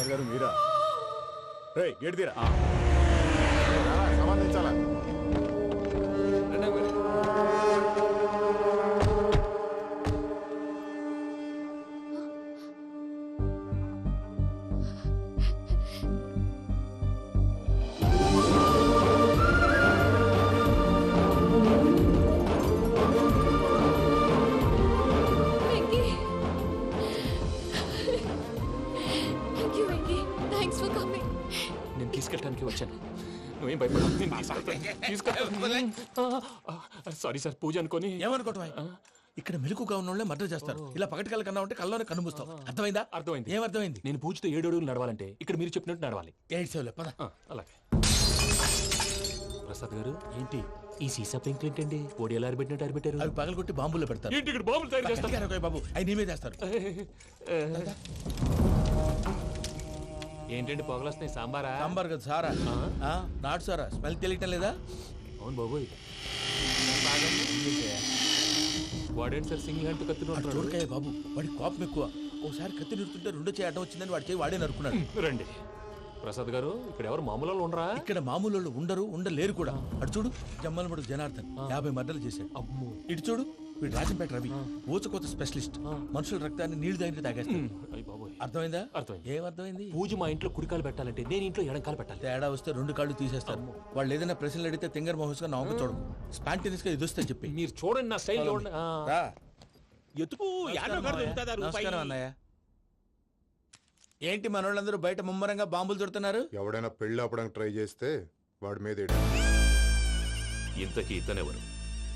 ప్రసాద్ గారు మీరా? రే గేట్ తీరా, సంబంధించాలా? తీసుకెళ్ళడానికి వచ్చాను. నువ్వేం భయపడవు. సారీ సార్, పూజ అనుకోని. ఏమనుకోవటం? ఇక్కడ మెలుకుగా ఉన్న వాళ్ళే మర్డర్ చేస్తారు. ఇలా పగటి కళ్ళ కన్నా ఉంటే కళ్ళలోనే కనుమూస్తావు. అర్థమైందా? అర్థమైంది. ఏమర్థమైంది? నేను పూజతో 7 అడుగులు నడవాలంటే ఇక్కడ మీరు చెప్పినట్టు నడవాలి. 8 సేవలే పద. అలాగే. ప్రసాద్ గారు, ఏంటి ఈ సీసా పెంకులు ఏంటండి? పొడి ఎలా అరబెట్టినట్టు అరబెట్టారు? అవి పగలగొట్టి బాంబుల్లో పెడతారు. ఏంటి ఇక్కడ బాంబులు తయారు చేస్తారు? బాబు అవి నేమే చేస్తారు. ఏంటండి పొగలొస్తున్నాయి? సాంబారా? సాంబార్ కదా సారా. నాటు సారా. స్మెల్ తెలియటం లేదా? అవును బాబోయ్. వాడేంటి సార్ సింగిల్ హ్యాండ్ కత్తి చూడకాయ బాబు, వాడి కోపం ఎక్కువ. ఒకసారి కత్తి నిరుతుంటే 2 చేయి అడ్డం వచ్చిందని వాడి చేయి వాడే నరుకున్నాడు. రండి ప్రసాద్ గారు, ఇక్కడ ఎవరు మామూలు వాళ్ళు ఉండరా? ఇక్కడ మామూలు వాళ్ళు ఉండరు, ఉండలేరు కూడా. అటు చూడు, జమ్మలమడు జనార్దన్ 50 మర్డర్లు చేశాడు. అమ్మో. ఇటు చూడు, వీడు రాజంపేట రవి ఊచకోత స్పెషలిస్ట్. మనుషుల రక్తాన్ని నీళ్లు దగ్గర తాగేస్తాడు. అర్థమైందా? అర్థమైంది. ఏమర్థమైంది? పూజ మా ఇంట్లో కుడికాలు పెట్టాలంటే నేను ఇంట్లో ఎడంకాలు పెట్టాలి. తేడా వస్తే 2 కాళ్ళు తీసేస్తారు. వాళ్ళు ఏదైనా ప్రశ్నలు అడిగితే తింగర్ మహోస్ గా నవ్వు చూడకు. స్పాంటినియస్ గా ఎదుస్తా చెప్పి. మీరు చూడండి, నా స్టైల్ చూడండి. నమస్కారం అన్నయ్య. ఏంటి మనోళ్ళందరూ బయట ముమ్మరంగా బాంబులు దొరుకుతున్నారు? ఎవడైనా పెళ్లి ఆపడానికి ట్రై చేస్తే వాడి మీద ఇంతకీ ఇతనెవరు?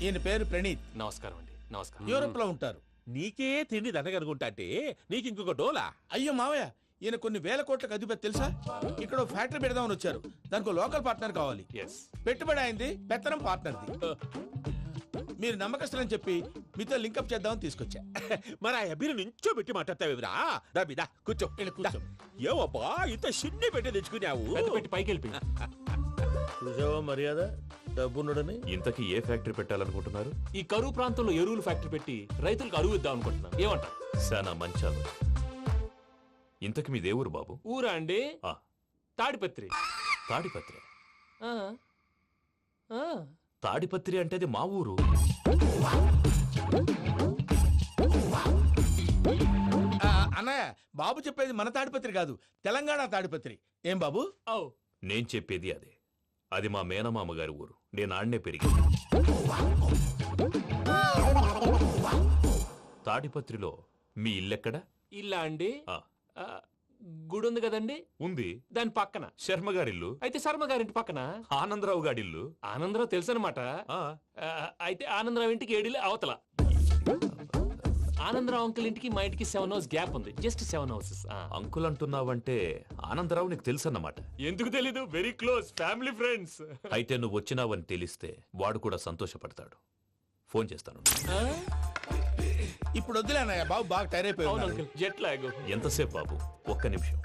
ఈయన పేరు ప్రణీత్. నమస్కారం అండి. నమస్కారం. యూరోప్ లో ఉంటారు. నీకే తిండి దండగనుకుంటా అంటే నీకు ఇంకొక డోలా? అయ్యో మావయ్య, ఈయన కొన్ని వేల కోట్లకు అధిపతి తెలుసా? ఇక్కడ ఫ్యాక్టరీ పెడదామని వచ్చారు. దానికి లోకల్ పార్ట్నర్ కావాలి. పెట్టుబడి అయింది, పెత్తనం పార్ట్నర్ది. మీరు నమ్మకస్తులని చెప్పి మీతో లింకప్ చేద్దామని తీసుకొచ్చా. మరి ఆ అబ్బిని నుంచో పెట్టి మాట్లాడతావురా? దాబిదా కూర్చో. ఏవబ్బా ఇంత సిన్ని పెట్టి తెచ్చుకున్నావు? పెట్టి పైకి వెళ్ళిపోయి చూసావా మర్యాద డబ్బున్నడని. ఇంతకీ ఏ ఫ్యాక్టరీ పెట్టాలనుకుంటున్నారు? ఈ కరువు ప్రాంతంలో ఎరువులు ఫ్యాక్టరీ పెట్టి రైతులకు అరువు ఇద్దాం అనుకుంటున్నాను. ఏమంటారు? శానా మంచాలు. ఇంతకి మీ దేవురు బాబు? ఊరా అండి? తాడిపత్రి. తాడిపత్రి? ఆ. ఆ. తాడిపత్రి అంటే అది మా ఊరు. అన్నయ్య, బాబు చెప్పేది మన తాడిపత్రి కాదు, తెలంగాణ తాడిపత్రి. ఏం బాబు? నేను చెప్పేది అదే. అది మా మేనమామ గారి ఊరు. నేను ఆడనే పెరిగింది. తాడిపత్రిలో మీ ఇల్లెక్కడ? ఇల్లా అండి? గుడి ఉంది కదండి? ఉంది. దాని పక్కన శర్మ గారిల్లు. అయితే శర్మ గారింటి పక్కన ఆనందరావు గారిల్లు. ఆనందరావు తెలుసు అనమాట. అయితే ఆనందరావు ఇంటికి 7 అవతల. ఆనందరావు అంకుల్ ఇంటికి మా ఇంటికి 7 hours గ్యాప్ ఉంది. Just 7 hours. అంకుల్ అంటున్నావంటే ఆనందరావు నీకు తెలుసు అన్నమాట. ఎందుకు తెలీదు? Very close family friends. అయితే నువ్వు వచ్చినావని తెలిస్తే వాడు కూడా సంతోషపడతాడు. ఫోన్ చేస్తాను. ఇప్పుడు వద్దులే అన్నయ్య, బాబు బాగా టైర్ అయిపోయాడు. Jet lag. ఎంతసేపు బాబు? ఒక్క నిమిషం.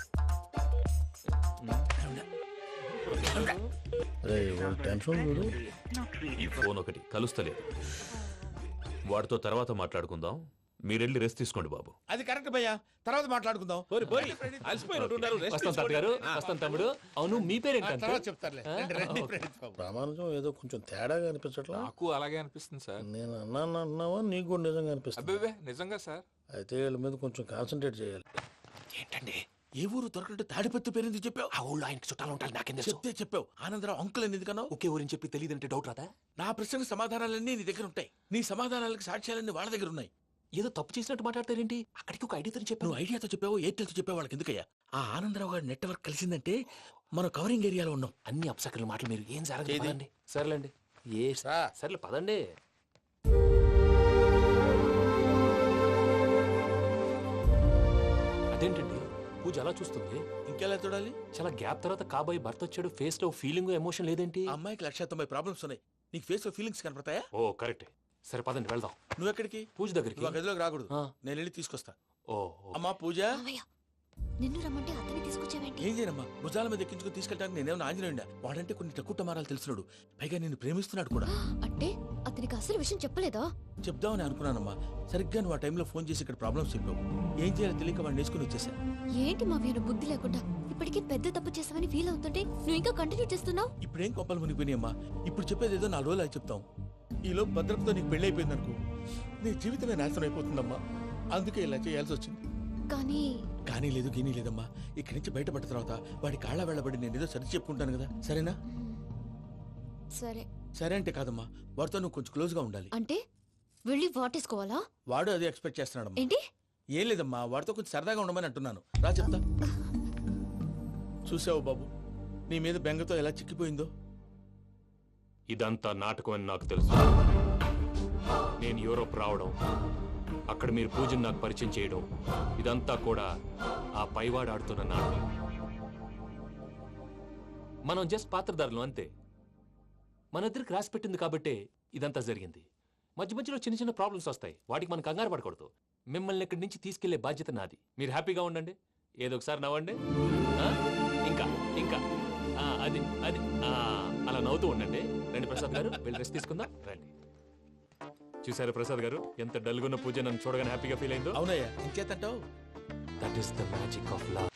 ఈ ఫోన్ ఒకటి కలుస్తలేదు. వాడితో తర్వాత మాట్లాడుకుందాం. మీరెళ్ళి రెస్ట్ తీసుకోండి బాబు. అది కరెక్ట్ భయ్యా, తర్వాత మాట్లాడుకుందాం. వస్తాం తమ్ముడు. అవును, మీ పేరేంటే? చెప్తారులే. ప్రామాణికం ఏదో కొంచెం తేడాగా అనిపించట్లా? నాకు అలాగే అనిపిస్తుంది సార్. నేను అన్నావా నీకు కూడా నిజంగా అనిపిస్తుంది? అబ్బే నిజంగా సార్. అయితే వీళ్ళ మీద కొంచెం కాన్సన్ట్రేట్ చేయాలి. ఏంటండి? ఏ ఊరు దొరకంటే తాడిపత్రి పేరు ఎందుకు చెప్పావు? ఆ ఊళ్ళో ఆయనకి చుట్టాలు ఉంటారు. నాకేం చెప్తే చెప్పావు. ఆనందరావు అంకుల్ అని ఎందుకన్నావు? ఒకే ఊరిని చెప్పి తెలియదంటే డౌట్ రాదా? నా ప్రశ్నకు సమాధానాలన్నీ నీ దగ్గర ఉంటాయి. నీ సమాధానాలకు సాక్ష్యాలన్నీ వాళ్ళ దగ్గర ఉన్నాయి. ఏదో తప్పు చేసినట్టు మాట్లాడతారేంటి? అక్కడికి ఒక ఐడియాతో చెప్పాను. నువ్వు ఐడియాతో చెప్పావు, ఎయిర్టెల్తో చెప్పావు. వాళ్ళకి ఎందుకయ్యా? ఆ ఆనందరావు గారి నెట్వర్క్ కలిసిందంటే మనం కవరింగ్ ఏరియాలో ఉన్నాం. అన్ని అప్సకర్ల మాటలు మీరు ఏం జరగదండి. సర్లేండి. సర్లే పదండి. అదేంటండి పూజ అలా చూస్తుంది? ఇంకెలా చూడాలి? చాలా గ్యాప్ తర్వాత కాబోయే భర్త వచ్చాడు. ఫేస్ లో ఫీలింగ్ ఎమోషన్ లేదేంటి? అమ్మాయికి 190 ప్రాబ్లమ్స్ ఉన్నాయి. నీకు ఫేస్ లో ఫీలింగ్స్ కనపడతాయా? ఓ కరెక్ట్. సరే పదండి వెళ్దాం. నువ్వెక్కడికి? పూజ దగ్గరికి. నువ్వు గదిలోకి రాకూడదు. నేను వెళ్ళి తీసుకొస్తా. ఓ అమ్మా పూజ. నిన్ను రమ్మంటే అతన్ని తీసుకొచ్చావేంటి? ఏం చేయనమ్మా, భుజాల మీద ఎక్కించుకుని తీసుకెళ్ళడానికి నేనేమన్నా ఆంజనేయుడా? వాడంటే కొన్ని తక్కువ టమారాలు తెలిసినాడు. పైగా నిన్ను ప్రేమిస్తున్నాడు కూడా. అంటే అతనికి అసలు విషయం చెప్పలేదా? చెప్దామని అనుకున్నానమ్మా. సరిగ్గా నువ్వు ఆ టైంలో ఫోన్ చేసి ఇక్కడ ప్రాబ్లమ్స్ చెప్పావు. ఏం చేయాలో తెలియక వాడిని వేసుకుని వచ్చేసా. ఏంటి మావయ్య బుద్ధి లేకుండా? ఇప్పటికే పెద్ద తప్పు చేసావని ఫీల్ అవుతుంటే నువ్వు ఇంకా కంటిన్యూ చేస్తున్నావు. ఇప్పుడేం కొప్పలు మునిగిపోయినాయమ్మా. ఇప్పుడు చెప్పేది ఏదో 4 రోజులు అది చెప్తాం. ఈలోపు భద్రతతో నీకు పెళ్లి అయిపోయింది అనుకో, నీ జీవితమే నాశనం అయిపోతుందమ్మా. అందుకే ఇలా చేయాల్సి వచ్చింది. కానీ లేదు గీనీ లేదమ్మా. ఇక్కడి నుంచి బయటపడ్డ తర్వాత వాడి కాళ్ళ వెళ్ళబడి నేను ఏదో సరి చెప్పుకుంటాను కదా, సరేనా? సరే. సరే అంటే కాదమ్మా, వాడితో నువ్వు కొంచెం క్లోజ్ గా ఉండాలి. అంటే వెళ్ళి వాటేసుకోవాలా? వాడు అదే ఎక్స్పెక్ట్ చేస్తున్నాడమ్మా. ఏంటి? ఏం లేదమ్మా, వాడితో కొంచెం సరదాగా ఉండమని అంటున్నాను. రా చెప్తా. చూసావు బాబు, నీ మీద బెంగతో ఎలా చిక్కిపోయిందో. ఇదంతా నాటకం అని నాకు తెలుసు. నేను యూరోప్ రావడం, అక్కడ మీరు పూజను నాకు పరిచయం చేయడం, ఇదంతా కూడా ఆ పైవాడు ఆడుతున్న నాటకం. మనం జస్ట్ పాత్రధారులు అంతే. మన ఇద్దరికి రాసి పెట్టింది కాబట్టే ఇదంతా జరిగింది. మధ్య మధ్యలో చిన్న చిన్న ప్రాబ్లమ్స్ వస్తాయి, వాటికి మనం కంగారు పడకూడదు. మిమ్మల్ని ఇక్కడి నుంచి తీసుకెళ్లే బాధ్యత నాది. మీరు హ్యాపీగా ఉండండి, ఏదో ఒకసారి నవ్వండి. ఇంకా ఇంకా అది అది అలా నవ్వుతూ ఉండండి. రండి ప్రసాద్ గారు, వెళ్ళి రెస్ట్ తీసుకుందాం. రండి. చూసారా ప్రసాద్ గారు, ఎంత డల్గున్న పూజ నన్ను చూడగానే హ్యాపీగా ఫీల్ అయిందో? అవునయ్యా, ఇంకేతంటావు? That is the magic of love.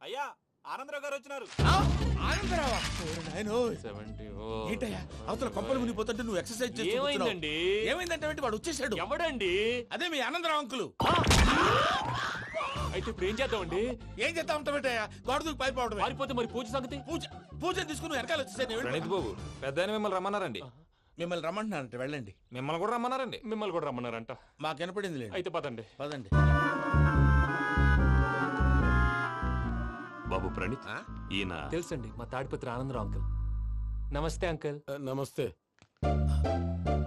అయ్యా, ఆనందరావు గారు వచ్చినారు. ఏంటయ్యా అవతల కొంపలు మునిగిపోతుంటే నువ్వు ఎక్సర్సైజ్ చేస్తున్నావు? ఏమైందండి? ఏమైందంటే వాడు వచ్చేసాడు. ఎవడండి? అదే మీ ఆనందరావు అంకులు. అయితే ఇప్పుడు ఏం చేద్దామండి? ఏం చేస్తా ఉంటావేటయ్యా, గోడ దూకి పైపోవడం. పారిపోతే మరి పూజ సంగతి? పూజ తీసుకుని వెనకాల వచ్చేసాను. ప్రణీత్ బాబు, పెద్ద మిమ్మల్ని రమ్మన్నారండి. మిమ్మల్ని రమ్మంటున్నారంట, వెళ్ళండి. మిమ్మల్ని కూడా రమ్మన్నారండి. మిమ్మల్ని కూడా రమ్మన్నారంట. మాకు వినపడింది లేదు. అయితే పదండి. పదండి. బాబు ప్రణీత్, ఈయన తెలుసండి, మా తాడిపత్రి ఆనందరావు అంకుల్. నమస్తే అంకుల్. నమస్తే.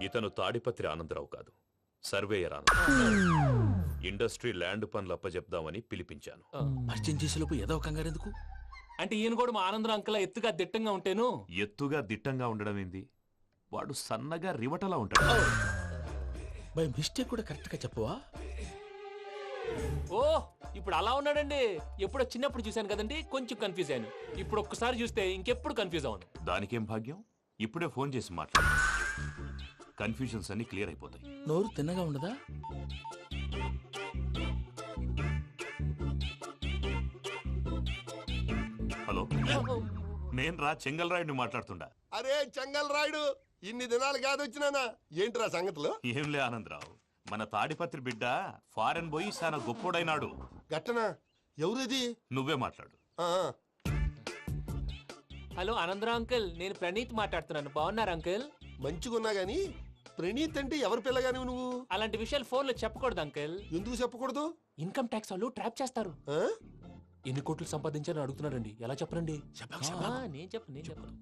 ఇతను తాడిపత్రి ఆనందరావు కాదు, సర్వేయర్ ఆనందరావు. ఇండస్ట్రీ ల్యాండ్ పనులు అప్పచెప్దామని పిలిపించాను. పరిచయం చేసేలోపు ఏదో కంగారు ఎందుకు? అంటే ఈయన కూడా మా ఆనందరావు అంకుల్ ఎత్తుగా దిట్టంగా ఉంటేను. ఎత్తుగా దిట్టంగా ఉండడం ఏంది? వాడు సన్నగా రివటలా ఉంటాడు. బై మిస్టేక్ కూడా కరెక్ట్ గా చెప్పవా? ఓ, ఇప్పుడు అలా ఉన్నాడండి. ఎప్పుడో చిన్నప్పుడు చూశాను కదండి, కొంచెం కన్ఫ్యూజ్ అయ్యాను. ఇప్పుడు ఒక్కసారి చూస్తే ఇంకెప్పుడు కన్ఫ్యూజ్ అవును. దానికేం భాగ్యం, ఇప్పుడే ఫోన్ చేసి మాట్లాడు. కన్ఫ్యూజన్స్ అన్ని క్లియర్ అయిపోతాయి. నోరు తిన్నగా ఉండదా? హలో, నేను రా చెంగల్ రాయుడిని మాట్లాడుతుండా. అరే చెంగల్ రాయుడు, ఇన్ని దినాలు కాదు వచ్చినానా? ఏంట్రా సంగతులు? ఏంలే ఆనందరావు, మన తాడిపత్రి బిడ్డ ఫారెన్ పోయి చాలా గొప్పోడైనాడు. గట్టనా? ఎవరిది? నువ్వే మాట్లాడు. హలో ఆనందరావు అంకుల్, నేను ప్రణీత్ మాట్లాడుతున్నాను. బాగున్నారు అంకుల్? మంచిగున్నా గాని ప్రణీత్ అంటే ఎవరి పిల్లగాని నువ్వు? అలాంటి విషయాలు ఫోన్ లో చెప్పకూడదు అంకుల్. ఎందుకు చెప్పకూడదు? ఇన్కమ్ ట్యాక్స్ వాళ్ళు ట్రాప్ చేస్తారు. ఎన్ని కోట్లు సంపాదించాలని అడుగుతున్నారండి, ఎలా చెప్పరండి? నేను చెప్పను.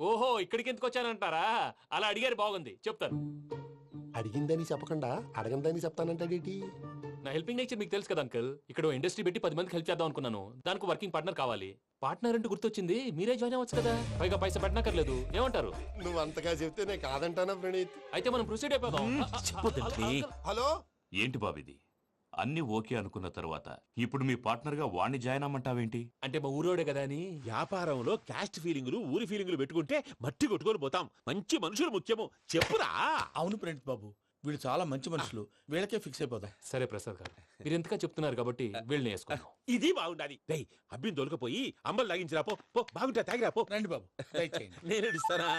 ఓహో, ఇక్కడికి ఎందుకు వచ్చానంటారా? అలా అడిగారు, బాగుంది, చెప్తాను. అడిగిందని చెప్పకుండా అడగందని చెప్తానంటాడేటి? నా హెల్పింగ్ నేచర్ మీకు తెలుసు కదా అంకుల్. ఇక్కడ ఇండస్ట్రీ పెట్టి 10 మందికి హెల్ప్ చేద్దాం అనుకున్నాను. దానికి వర్కింగ్ పార్ట్నర్ కావాలి. పార్ట్నర్ అంటే గుర్తొచ్చింది, మీరే జాయిన్ అవ్వచ్చు కదా, పైగా పైసా పెట్టనక్కర్లేదు. ఏమంటారు? నువ్వు అంతగా చెప్తేనే కాదంటానా ప్రణీత్? అయితే మనం ప్రొసీడ్ అయిపోదాం. హలో, ఏంటి బాబిది? అన్ని ఓకే అనుకున్న తర్వాత ఇప్పుడు మీ పార్ట్నర్ గా వాణ్ణి జాయిన్ అమ్మంటావేంటి? అంటే మా ఊరోడే కదా అని. వ్యాపారంలో క్యాస్ట్ ఫీలింగులు, ఊరి ఫీలింగులు పెట్టుకుంటే మట్టి కొట్టుకొని పోతాం. మంచి మనుషులు ముఖ్యము, చెప్పురా. అవును ప్రణీత్ బాబు, వీళ్ళు చాలా మంచి మనుషులు, వీళ్ళకే ఫిక్స్ అయిపోతాం. సరే ప్రసాద్ గారు, మీరు ఎంతగా చెప్తున్నారు కాబట్టి వీళ్ళని వేసుకున్నాం. ఇది బాగుండాలి. డై అబ్బిని దొలకపోయి అంబలు తాగించిరా పో. బాగుంటా, తాగిరా పో. రండి బాబు, దయచేయండి. నేను ఇస్తానా?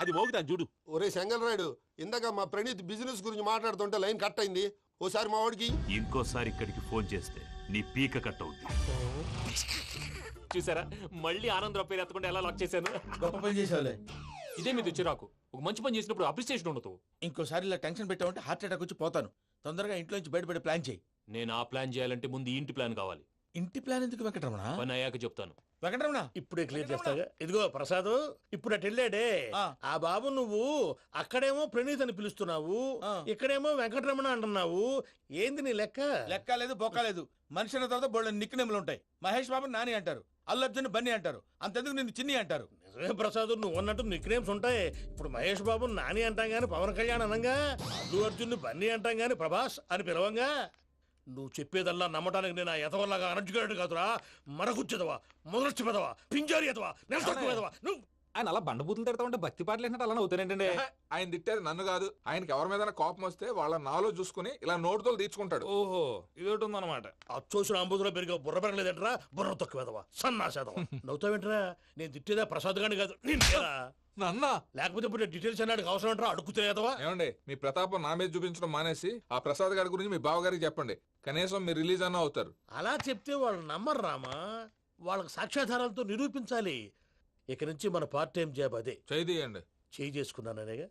అది మోగుతాను చూడు. ఒరే చెంగల్ రాయుడు, ఇందాక మా ప్రణీత్ బిజినెస్ గురించి మాట్లాడుతుంటే లైన్ కట్ అయింది. ఓసారి మా వాడికి ఇంకోసారి ఇక్కడికి ఫోన్ చేస్తే నీ పీక కట్ అవుతుంది. చూసారా, మళ్ళీ ఆనందరావు పేరు ఎత్తకుండా ఎలా లాక్ చేశాను. గొప్ప పని చేసేవాళ్ళే. ఇదే మీద చిరాకు. ఒక మంచి పని చేసినప్పుడు అప్రిసియేషన్ ఉండదు. ఇంకోసారి ఇలా టెన్షన్ పెట్టామంటే హార్ట్ అటాక్ వచ్చి పోతాను. తొందరగా ఇంట్లో నుంచి బయటపడే ప్లాన్ చేయి. నేను ఆ ప్లాన్ చేయాలంటే ముందు ఈ ఇంటి ప్లాన్ కావాలి. ఇంటి ప్లాన్ ఎందుకు వెంకటరమణ? పని అయ్యాక చెప్తాను. వెంకటరమణ ఇప్పుడే క్లియర్ చేస్తాగా. ఇదిగో ప్రసాద్, ఇప్పుడు అటు వెళ్ళాడే ఆ బాబు, నువ్వు అక్కడేమో ప్రణీత్ అని పిలుస్తున్నావు, ఇక్కడేమో వెంకటరమణ అంటున్నావు. ఏంది నీ లెక్క? లెక్క లేదు, బొక్క లేదు. మనిషి అన్న తర్వాత బోళ్ళ నిక్నెములు ఉంటాయి. మహేష్ బాబు నాని అంటారు, అల్లు అర్జున్ బన్నీ అంటారు, అంతెందుకు నిన్ను చిన్ని అంటారు. నిజమే ప్రసాద్, నువ్వు అన్నట్టు నిక్ నేమ్స్ ఉంటాయి. ఇప్పుడు మహేష్ బాబు నాని అంటాం గాని పవన్ కళ్యాణ్ అనంగా, అల్లు అర్జున్ బన్నీ అంటాం గాని ప్రభాస్ అని పిలవంగా. నువ్వు చెప్పేదల్లా నమ్మటానికి నేను ఎతవల్లాగా అనర్జుకేటెడ్ కాదురా. మరగుచ్చదవా, మొదలచ్చి పెదవా, పింజారి ఎదవా, నెలసొక్కు పెదవా. నువ్వు ఆయన అలా బండబూతులు తిడతా ఉంటే భక్తి పాటలు ఏంటంటే అలా అవుతానేంటండి. ఆయన తిట్టేది నన్ను కాదు, ఆయనకి ఎవరి మీద కోపం వస్తే వాళ్ళ నాలో చూసుకుని ఇలా నోటుతో తీర్చుకుంటాడు. ఓహో ఇదొకటి ఉందన్నమాట. అచ్చోసిన అంబుధులో పెరిగే బుర్ర పెరగలేదంటరా, బుర్ర తొక్కువేదవా సన్నాసేదవా. నవ్వుతావేంట్రా? నేను తిట్టేదా ప్రసాద్ గాని కాదు నిన్నేరా. నన్నా లేకపోతే ఇప్పుడు డీటెయిల్స్ అన్నాడు అవసరం అంటారా, అడుగుతాయేదవా. ఏమండి, మీ ప్రతాపం నా మీద చూపించడం మానేసి ఆ ప్రసాద్ గారి గురించి మీ బావగారికి చెప్పండి. కనీసం మీరు రిలీజ్ అన్న అవుతారు. అలా చెప్తే వాళ్ళు నమ్మరు రామా, వాళ్ళకి సాక్ష్యాధారాలతో నిరూపించాలి. ఇక నుంచి మన పార్ట్ టైం జాబ్ అదే. చేయండి. చేయి చేసుకున్నాననేగా.